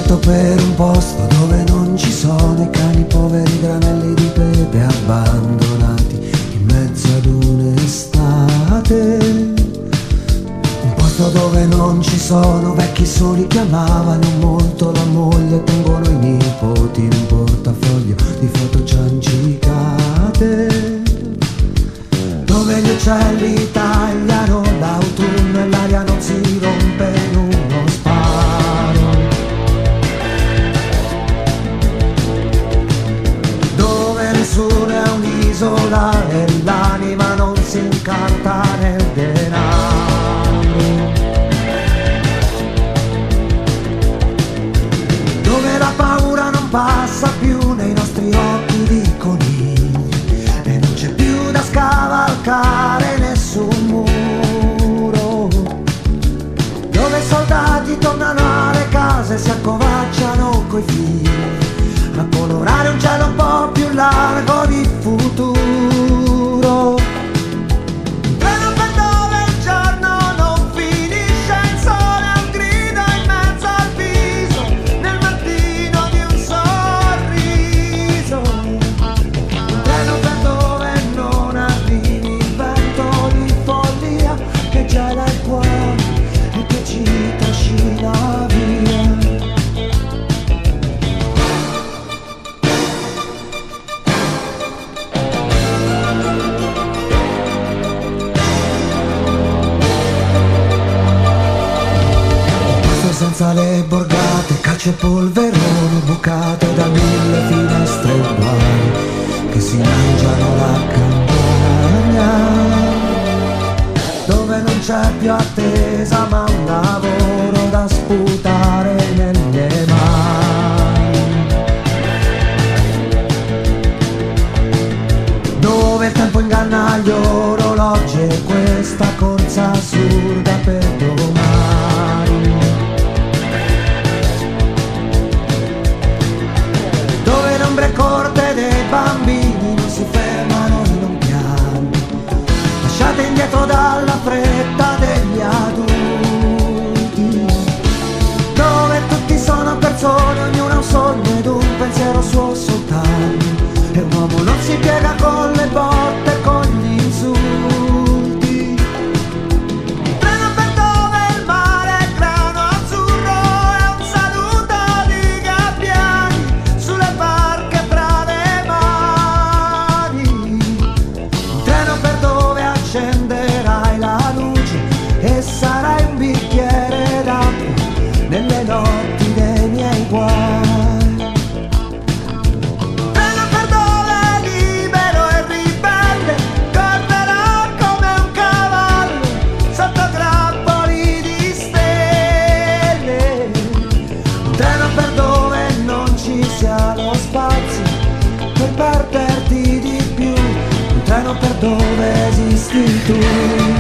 parto per un posto dove non ci sono i cani, poveri granelli di pepe abbandonati in mezzo ad un'estate. Un posto dove non ci sono vecchi soli che amavano molto la moglie, tengono i nipoti in un portafoglio di foto ciancicate, dove gli uccelli tagliano l'autunno e l'aria non si rompe in uno sparo, dove nessuno è un'isola e l'anima non si incanta nel denaro, dove la paura non passa più nei nostri occhi di conigli e non c'è più da scavalcare nessun muro, dove i soldati tornano alle case e si accovacciano coi figli a colorare un cielo un po' più largo di futuro. Treno per dove il giorno non finisce, il sole è un grido in mezzo al viso, nel mattino di un sorriso. Un treno per dove non arrivi, il vento di follia che gela il cuore e che ci trascina via. Senza le borgate, calci e polveroni, bucate da 1000 finestre uguali che si mangiano la campagna, dove non c'è più attesa ma un lavoro da sputare nelle mani, dove il tempo inganna gli orologi e questa corsa assurda per domani, dove le ombre corte dei bambini non si fermano in un piano, lasciate indietro dalla fretta degli adulti, dove tutti sono persone, ognuno ha un sogno ed un pensiero suo soltanto, e un uomo non si piega con le botte e con gli insulti. Treno per dove il mare è grano azzurro e un saluto di gabbiani sulle barche fra le mani. Un treno per dove accenderai la luce e sarai un bicchiere d'acqua nelle notti dei miei guai. Treno per dove libero e ribelle correrò come un cavallo sotto grappoli di stelle. Un treno per dove non ci sia lo spazio per perderti di più, un treno per dove esisti tu.